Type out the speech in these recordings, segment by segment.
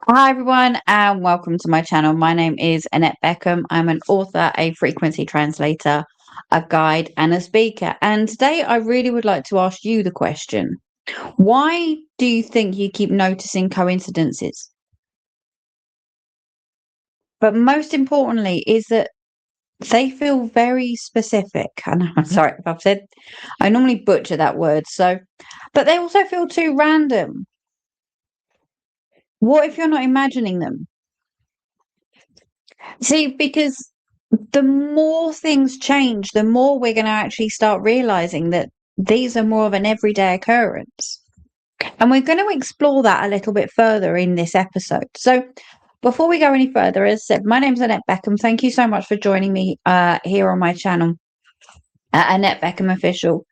Hi everyone and welcome to my channel. My name is Annette Beckham. I'm an author, a frequency translator, a guide and a speaker. And today I really would like to ask you the question, why do you think you keep noticing coincidences? But most importantly is that they feel very specific. And I'm sorry if I normally butcher that word. But they also feel too random. What if you're not imagining them? See, because the more things change, the more we're going to actually start realizing that these are more of an everyday occurrence. And we're going to explore that a little bit further in this episode. So, before we go any further, as I said, my name's Annette Beckham. Thank you so much for joining me here on my channel, Annette Beckham Official.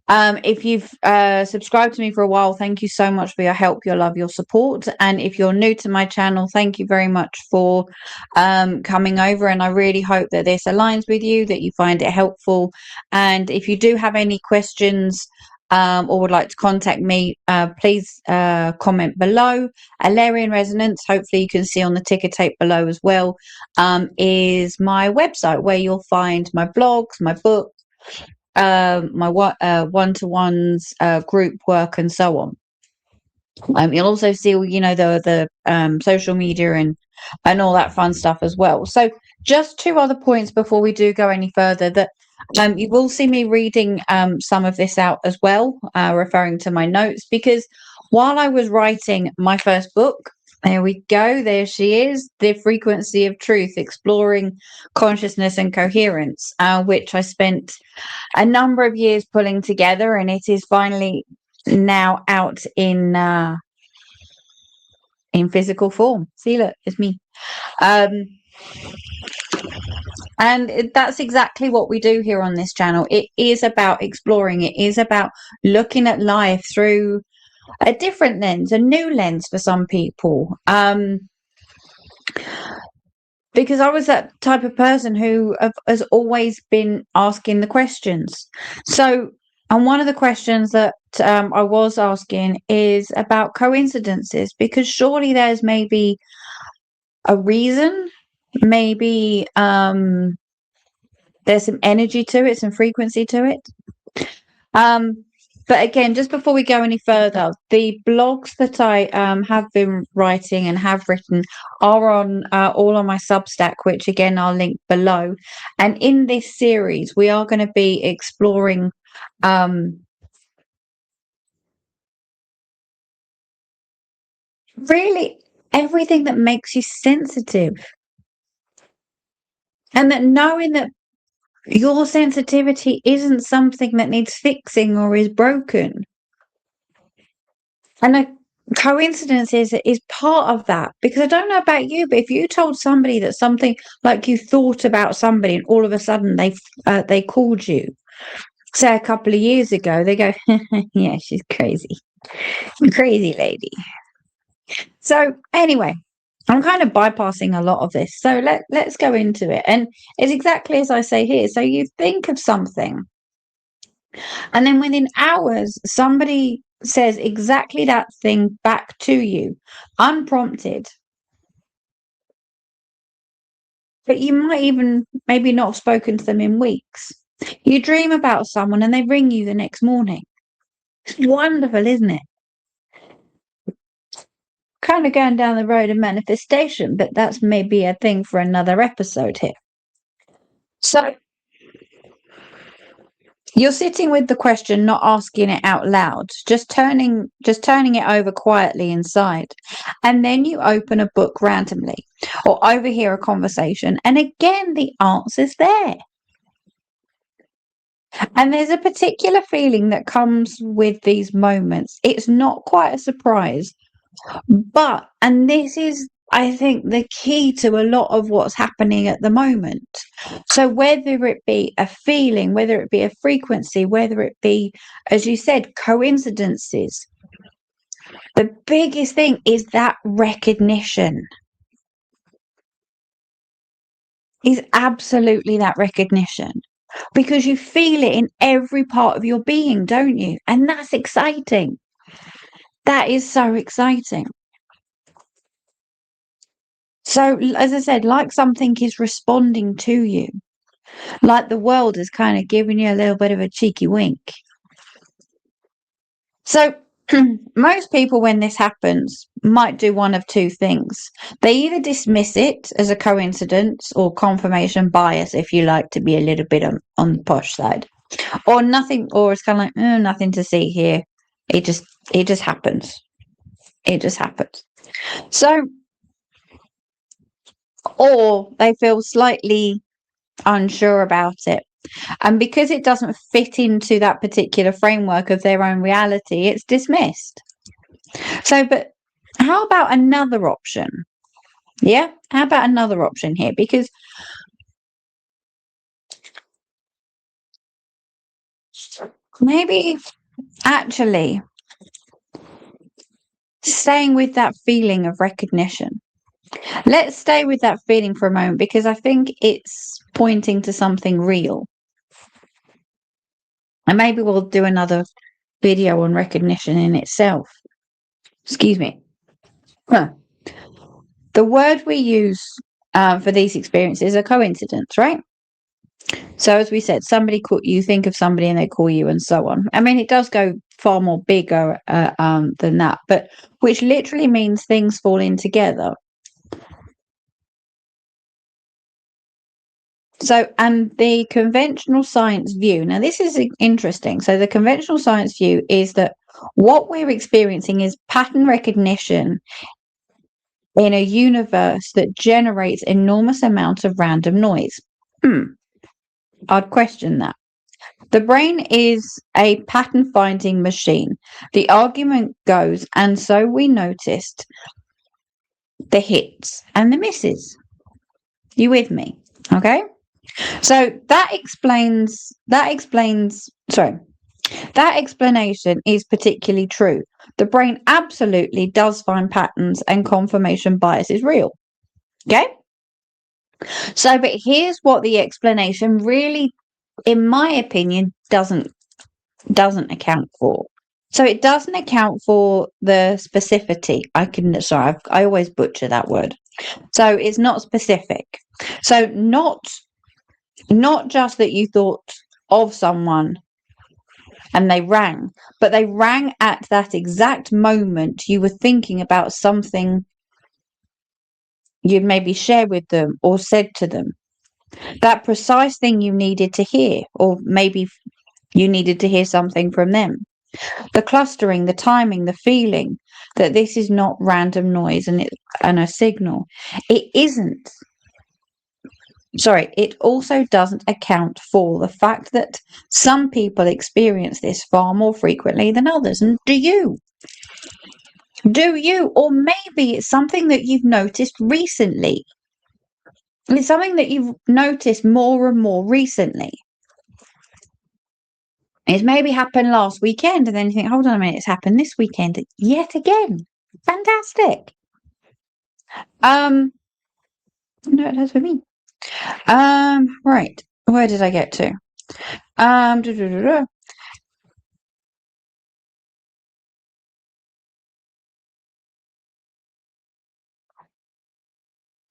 If you've subscribed to me for a while, thank you so much for your help, your love, your support. And if you're new to my channel, thank you very much for coming over. And I really hope that this aligns with you, that you find it helpful. And if you do have any questions or would like to contact me, please comment below. Alarian Resonance, hopefully you can see on the ticker tape below as well, is my website where you'll find my blogs, my books, my one-to-ones, group work, and so on. You'll also see, the social media and all that fun stuff as well. So, just two other points before we do go any further. That you will see me reading some of this out as well, referring to my notes, because while I was writing my first book, there we go. There she is, The Frequency of Truth, Exploring Consciousness and Coherence, which I spent a number of years pulling together, and it is finally now out in physical form. See, look, it's me. That's exactly what we do here on this channel. It is about exploring. It is about looking at life through a different lens, a new lens for some people. Because I was that type of person who has always been asking the questions. So, and one of the questions that I was asking is about coincidences, because surely there's maybe a reason, maybe there's some energy to it, some frequency to it. But again, just before we go any further, the blogs that I have been writing and have written are on all on my Substack, which again I'll link below. And in this series, we are going to be exploring really everything that makes you sensitive, and that knowing that your sensitivity isn't something that needs fixing or is broken. And a coincidence is part of that, because I don't know about you, but if you told somebody that something, like, you thought about somebody and all of a sudden they called you, say a couple of years ago, they go, yeah, she's crazy, crazy lady. So anyway, I'm kind of bypassing a lot of this, so let's go into it. And it's exactly as I say here. So you think of something, and then within hours, somebody says exactly that thing back to you, unprompted. But you might even maybe not have spoken to them in weeks. You dream about someone and they ring you the next morning. It's wonderful, isn't it? Kind of going down the road of manifestation, but that's maybe a thing for another episode here. So you're sitting with the question, not asking it out loud, just turning it over quietly inside. And then you open a book randomly or overhear a conversation. And again, the answer's there. And there's a particular feeling that comes with these moments. It's not quite a surprise, and this is, I think, the key to a lot of what's happening at the moment. So whether it be a feeling, whether it be a frequency, whether it be, as you said, coincidences, the biggest thing is that recognition. Is absolutely that recognition, because you feel it in every part of your being, don't you? And that's exciting. That is so exciting. So, as I said, like something is responding to you, like the world is kind of giving you a little bit of a cheeky wink. So, most people, when this happens, might do one of two things. They either dismiss it as a coincidence or confirmation bias, if you like to be a little bit on the posh side, or nothing, or it's kind of like nothing to see here. It just happens. It just happens. So, or they feel slightly unsure about it. And because it doesn't fit into that particular framework of their own reality, it's dismissed. So, but how about another option? Yeah, how about another option here? Because maybe actually staying with that feeling of recognition. Let's stay with that feeling for a moment because I think it's pointing to something real. And maybe we'll do another video on recognition in itself. Excuse me. Huh. The word we use for these experiences are coincidence, right? So as we said, you think of somebody and they call you and so on. I mean, it does go far more bigger than that, but which literally means things fall in together. So, and the conventional science view, now this is interesting. So the conventional science view is that what we're experiencing is pattern recognition in a universe that generates enormous amounts of random noise. I'd question that. The brain is a pattern finding machine. The argument goes, and so we noticed the hits and the misses. You with me? Okay. So that explanation is particularly true. The brain absolutely does find patterns and confirmation bias is real. Okay. So, but here's what the explanation really, in my opinion, doesn't account for. So it doesn't account for the specificity. I always butcher that word. So it's not specific. So not just that you thought of someone and they rang, but they rang at that exact moment you were thinking about something you'd maybe shared with them or said to them. That precise thing you needed to hear, or maybe you needed to hear something from them. The clustering, the timing, the feeling that this is not random noise and a signal. It isn't. Sorry, it also doesn't account for the fact that some people experience this far more frequently than others. And do you? Do you? Or maybe it's something that you've noticed recently. It's something that you've noticed more and more recently. It's maybe happened last weekend, and then you think, hold on a minute, it's happened this weekend yet again. Fantastic. No, it has for me. Right. Where did I get to?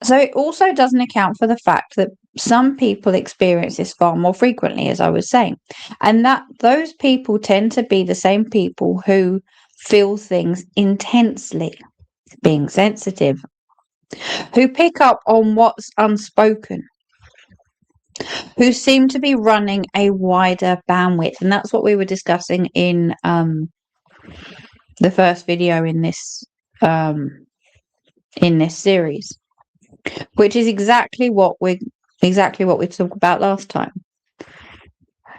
So it also doesn't account for the fact that some people experience this far more frequently, as I was saying, and that those people tend to be the same people who feel things intensely, being sensitive, who pick up on what's unspoken, who seem to be running a wider bandwidth. And that's what we were discussing in the first video in this series, which is exactly what we talked about last time.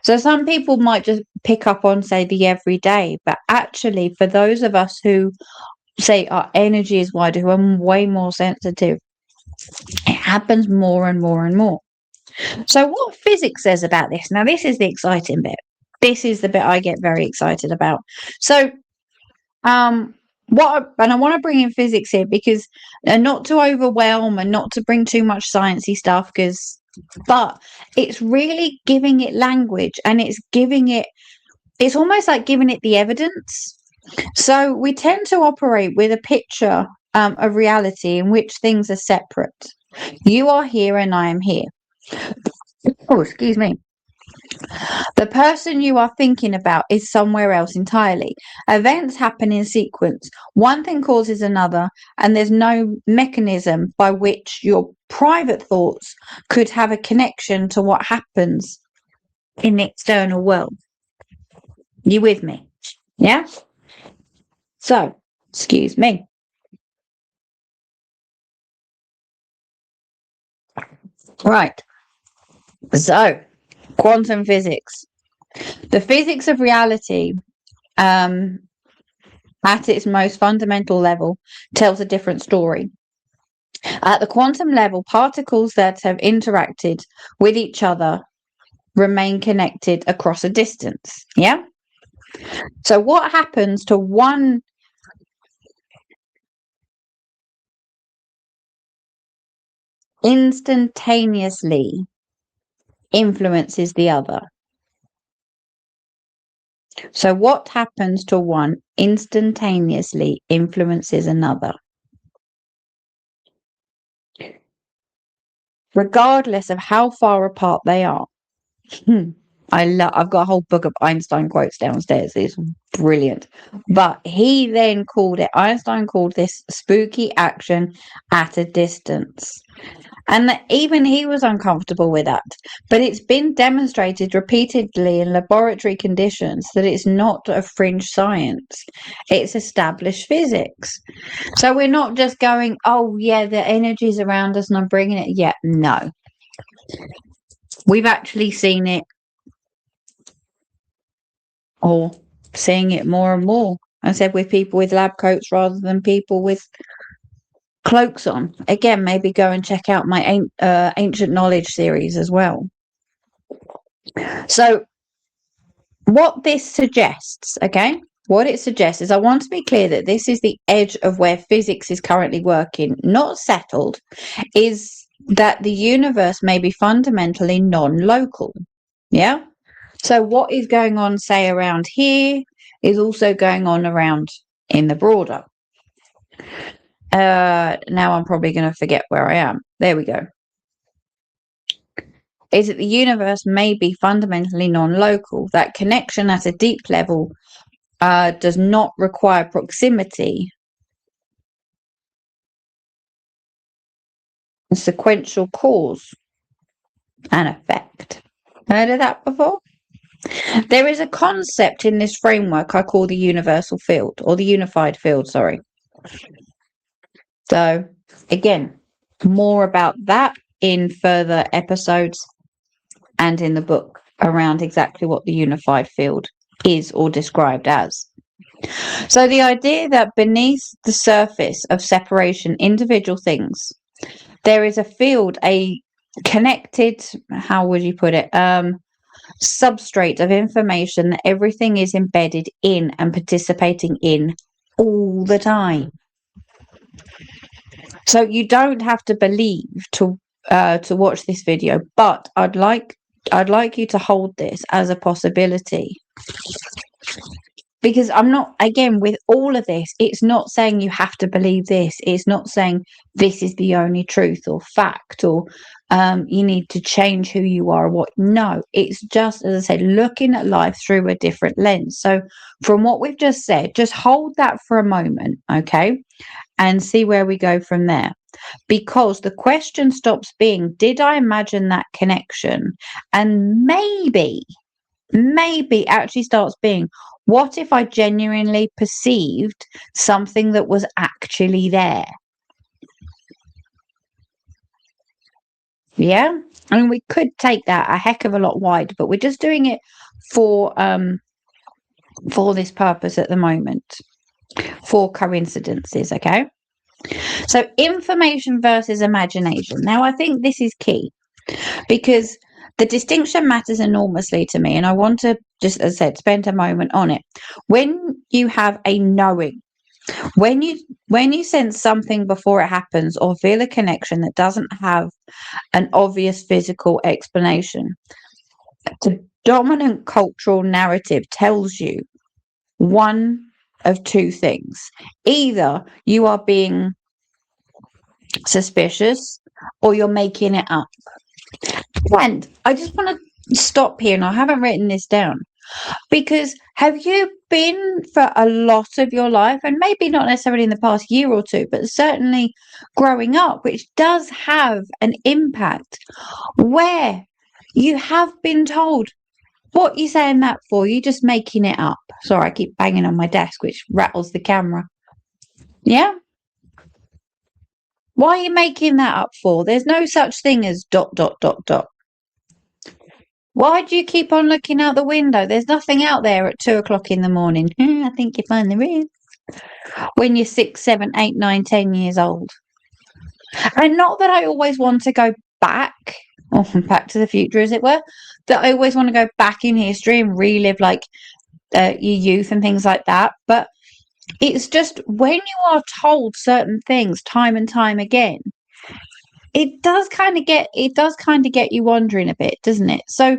So some people might just pick up on, say, the everyday, but actually for those of us who say our energy is wider, who are way more sensitive, it happens more and more and more. So what physics says about this, now this is the exciting bit. This is the bit I get very excited about. So and I want to bring in physics here because not to overwhelm and not to bring too much sciencey stuff, but it's really giving it language, and it's almost like giving it the evidence. So we tend to operate with a picture of reality in which things are separate. You are here and I am here. Oh, excuse me. The person you are thinking about is somewhere else entirely. Events happen in sequence. One thing causes another, and there's no mechanism by which your private thoughts could have a connection to what happens in the external world. You with me? Yeah? So, excuse me. Right. So, quantum physics. The physics of reality, at its most fundamental level, tells a different story. At the quantum level, particles that have interacted with each other remain connected across a distance. Yeah? So, what happens to one instantaneously influences the other? So, what happens to one instantaneously influences another, regardless of how far apart they are. I've got a whole book of Einstein quotes downstairs. It's brilliant. But Einstein called this spooky action at a distance. And that even he was uncomfortable with that. But it's been demonstrated repeatedly in laboratory conditions that it's not a fringe science. It's established physics. So we're not just going, oh, yeah, the energy's around us and I'm bringing it. Yeah, no. We've actually seen it, or seeing it more and more. I said with people with lab coats rather than people with cloaks on. Again, maybe go and check out my ancient knowledge series as well. So what this suggests, okay, what it suggests is, I want to be clear that this is the edge of where physics is currently working, not settled, is that the universe may be fundamentally non-local. Yeah? So what is going on, say, around here is also going on around in the broader. Now I'm probably going to forget where I am. There we go. Is that the universe may be fundamentally non-local. That connection at a deep level does not require proximity. A sequential cause and effect. Heard of that before? There is a concept in this framework I call the universal field, or the unified field, sorry. So, again, more about that in further episodes and in the book around exactly what the unified field is or described as. So, the idea that beneath the surface of separation, individual things, there is a field, a connected, how would you put it, substrate of information that everything is embedded in and participating in all the time. So you don't have to believe to watch this video, but I'd like you to hold this as a possibility. Because I'm not, again, with all of this, it's not saying you have to believe this. It's not saying this is the only truth or fact, or you need to change who you are or what. No, it's just, as I said, looking at life through a different lens. So from what we've just said, just hold that for a moment, okay? And see where we go from there. Because the question stops being, did I imagine that connection? And maybe actually starts being, what if I genuinely perceived something that was actually there? Yeah? I mean, we could take that a heck of a lot wider, but we're just doing it for this purpose at the moment, for coincidences, okay? So information versus imagination. Now, I think this is key because the distinction matters enormously to me, and I want to just, as I said, spend a moment on it. When you have a knowing, when you sense something before it happens or feel a connection that doesn't have an obvious physical explanation, the dominant cultural narrative tells you one of two things. Either you are being suspicious, or you're making it up. And I just want to stop here, and I haven't written this down, because have you been for a lot of your life, and maybe not necessarily in the past year or two, but certainly growing up, which does have an impact, where you have been told, what are you saying that for? You're just making it up. Sorry, I keep banging on my desk, which rattles the camera. Yeah? Why are you making that up for? There's no such thing as ... Why do you keep on looking out the window? There's nothing out there at 2 o'clock in the morning. I think you find there is. When you're 6, 7, 8, 9, 10 years old. And not that I always want to go back, or back to the future, as it were, that I always want to go back in history and relive like your youth and things like that. But it's just when you are told certain things time and time again, it does kind of get you wondering a bit, doesn't it? So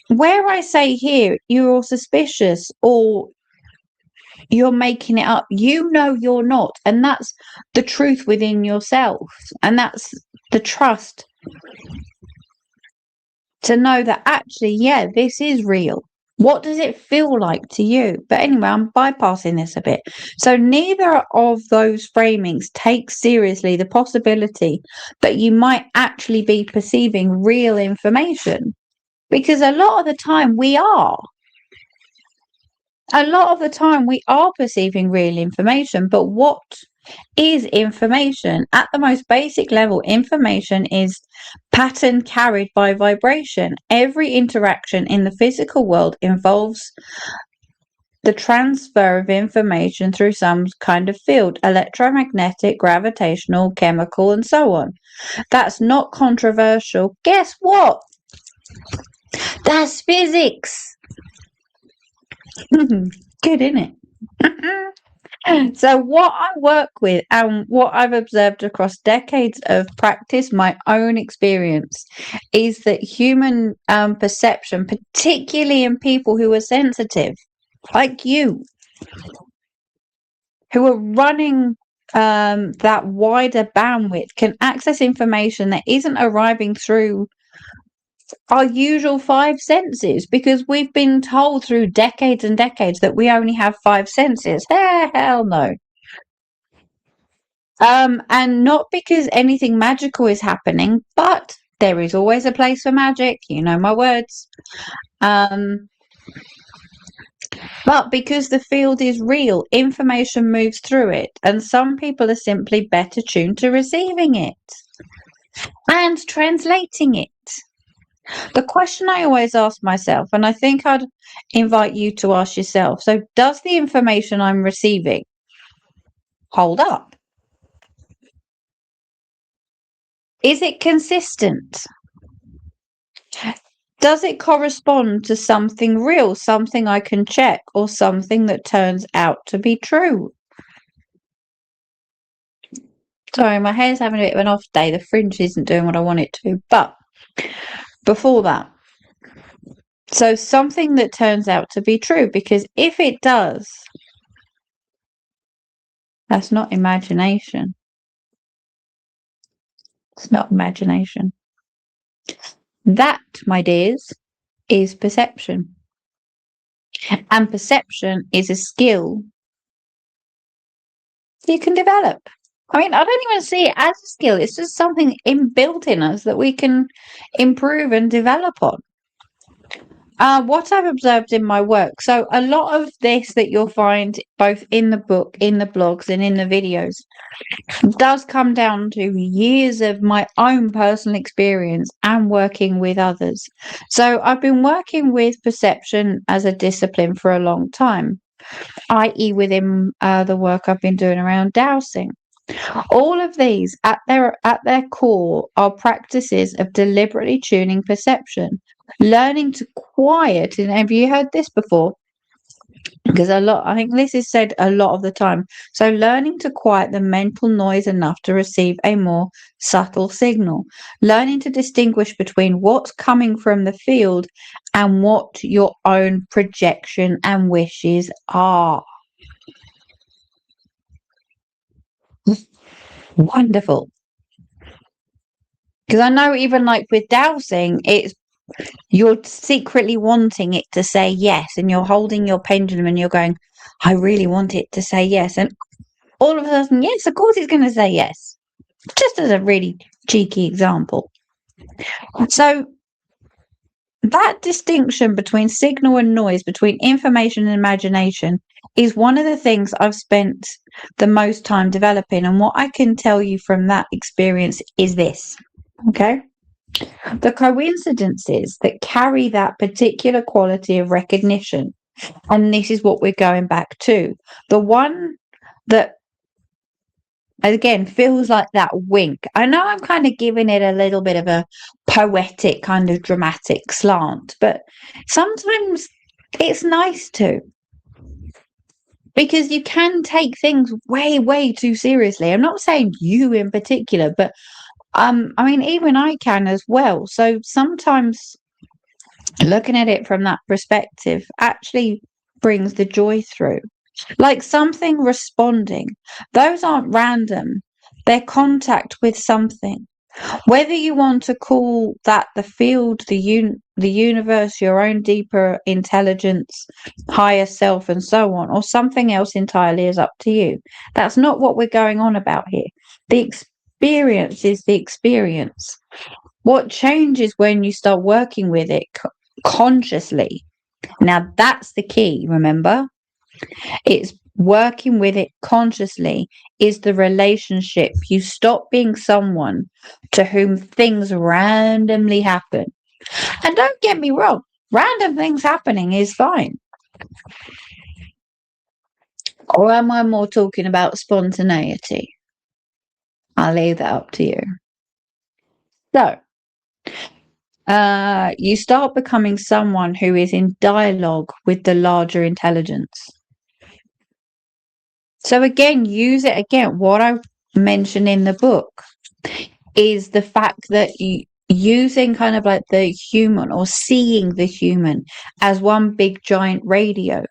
where I say here, you're all suspicious or you're making it up, you know you're not, and that's the truth within yourself, and that's the trust to know that actually, yeah, this is real. What does it feel like to you? But anyway, I'm bypassing this a bit. So neither of those framings take seriously the possibility that you might actually be perceiving real information, because a lot of the time we are. A lot of the time we are perceiving real information, but what is information? At the most basic level, information is pattern carried by vibration. Every interaction in the physical world involves the transfer of information through some kind of field, electromagnetic, gravitational, chemical, and so on. That's not controversial. Guess what? That's physics. Good, isn't it? So what I work with and what I've observed across decades of practice, my own experience, is that human perception, particularly in people who are sensitive, like you, who are running that wider bandwidth, can access information that isn't arriving through our usual five senses, because we've been told through decades and decades that we only have five senses. Hell no. And not because anything magical is happening, but there is always a place for magic, you know my words. But because the field is real, information moves through it, and some people are simply better tuned to receiving it and translating it. The question I always ask myself, and I think I'd invite you to ask yourself, so does the information I'm receiving hold up? Is it consistent? Does it correspond to something real, something I can check, or something that turns out to be true? Sorry, my hair's having a bit of an off day. The fringe isn't doing what I want it to. But before that, so something that turns out to be true, because if it does, that's not imagination. It's not imagination. That, my dears, is perception. And perception is a skill you can develop. I mean, I don't even see it as a skill. It's just something inbuilt in us that we can improve and develop on. What I've observed in my work, so a lot of this that you'll find both in the book, in the blogs, and in the videos does come down to years of my own personal experience and working with others. So I've been working with perception as a discipline for a long time, i.e. within the work I've been doing around dowsing. All of these at their core are practices of deliberately tuning perception, learning to quiet. And have you heard this before? Because I think this is said a lot of the time. So learning to quiet the mental noise enough to receive a more subtle signal, learning to distinguish between what's coming from the field and what your own projection and wishes are. Wonderful. Because I know even like with dowsing, you're secretly wanting it to say yes, and you're holding your pendulum and you're going, I really want it to say yes. And all of a sudden, yes, of course it's going to say yes. Just as a really cheeky example. So that distinction between signal and noise, between information and imagination, is one of the things I've spent the most time developing. And what I can tell you from that experience is this. Okay. The coincidences that carry that particular quality of recognition, and this is what we're going back to, the one that again feels like that wink. I know I'm kind of giving it a little bit of a poetic kind of dramatic slant, but sometimes it's nice to, because you can take things way too seriously. I'm not saying you in particular, but I mean even I can as well. So sometimes looking at it from that perspective actually brings the joy through. Like something responding. Those aren't random. They're contact with something. Whether you want to call that the field, the universe, your own deeper intelligence, higher self, and so on, or something else entirely is up to you. That's not what we're going on about here. The experience is the experience. What changes when you start working with it consciously? Now, that's the key, remember? It's working with it consciously is the relationship. You stop being someone to whom things randomly happen. And don't get me wrong, random things happening is fine. Or am I more talking about spontaneity? I'll leave that up to you. So, you start becoming someone who is in dialogue with the larger intelligence. So again, use it again. What I mentioned in the book is the fact that using kind of like the human or seeing the human as one big giant radio.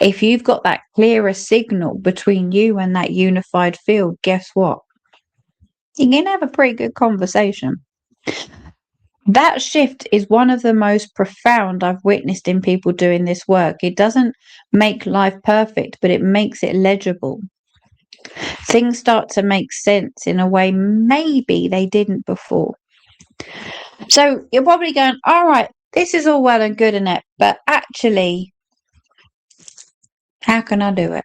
If you've got that clearer signal between you and that unified field, guess what? You're going to have a pretty good conversation. That shift is one of the most profound I've witnessed in people doing this work. It doesn't make life perfect, but it makes it legible. Things start to make sense in a way maybe they didn't before. So you're probably going, all right, this is all well and good, Annette, but actually, how can I do it?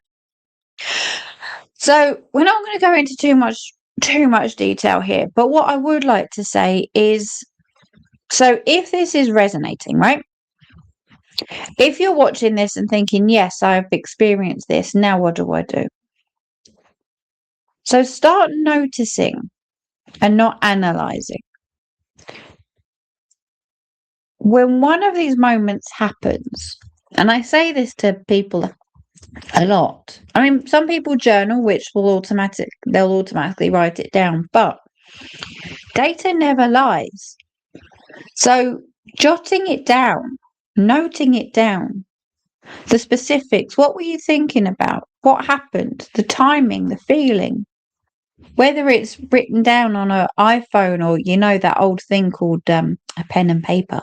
So we're not going to go into too much detail here, but what I would like to say is, so if this is resonating, right? If you're watching this and thinking, yes, I've experienced this, now what do I do? So start noticing and not analyzing. When one of these moments happens, and I say this to people a lot. I mean, some people journal, which they'll automatically write it down, but data never lies. So jotting it down, noting it down, the specifics, what were you thinking about? What happened? The timing, the feeling. Whether it's written down on an iPhone or, that old thing called a pen and paper.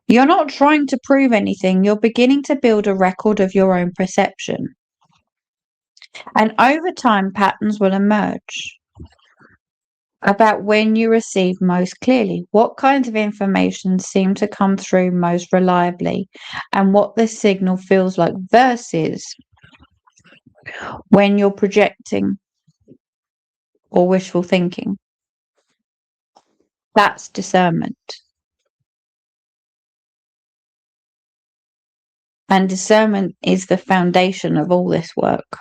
You're not trying to prove anything. You're beginning to build a record of your own perception. And over time, patterns will emerge about when you receive most clearly, what kinds of information seem to come through most reliably, and what the signal feels like versus when you're projecting or wishful thinking. That's discernment. And discernment is the foundation of all this work.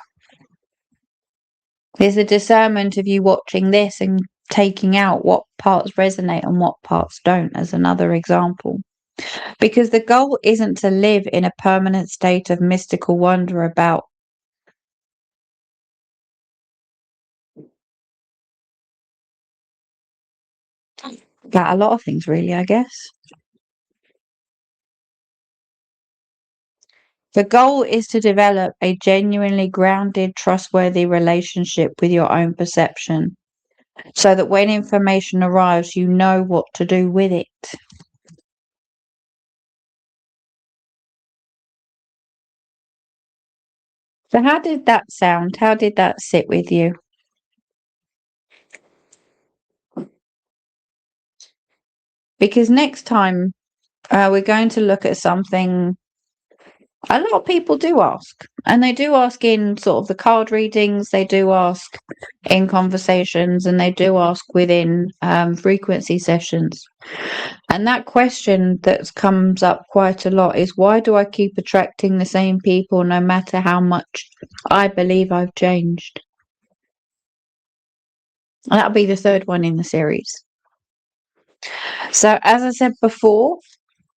There's a discernment of you watching this and taking out what parts resonate and what parts don't, as another example. Because the goal isn't to live in a permanent state of mystical wonder about a lot of things, really, I guess. The goal is to develop a genuinely grounded, trustworthy relationship with your own perception so that when information arrives, you know what to do with it. So how did that sound? How did that sit with you? Because next time we're going to look at something a lot of people do ask, and they do ask in sort of the card readings, they do ask in conversations, and they do ask within frequency sessions. And that question that comes up quite a lot is, why do I keep attracting the same people no matter how much I believe I've changed? And that'll be the third one in the series. So as I said before,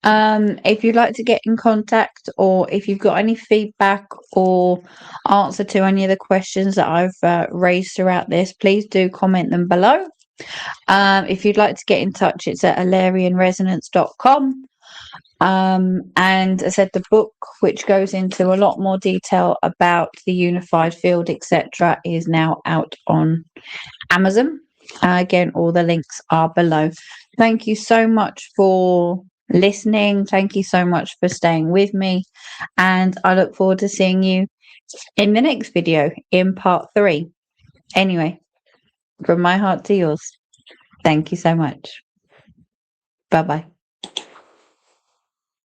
if you'd like to get in contact, or if you've got any feedback or answer to any of the questions that I've raised throughout this, please do comment them below. If you'd like to get in touch, it's at alarianresonance.com. And I said the book, which goes into a lot more detail about the unified field, etc., is now out on Amazon. Again, all the links are below. Thank you so much for listening. Thank you so much for staying with me. And I look forward to seeing you in the next video in part 3. Anyway, from my heart to yours, thank you so much. Bye bye.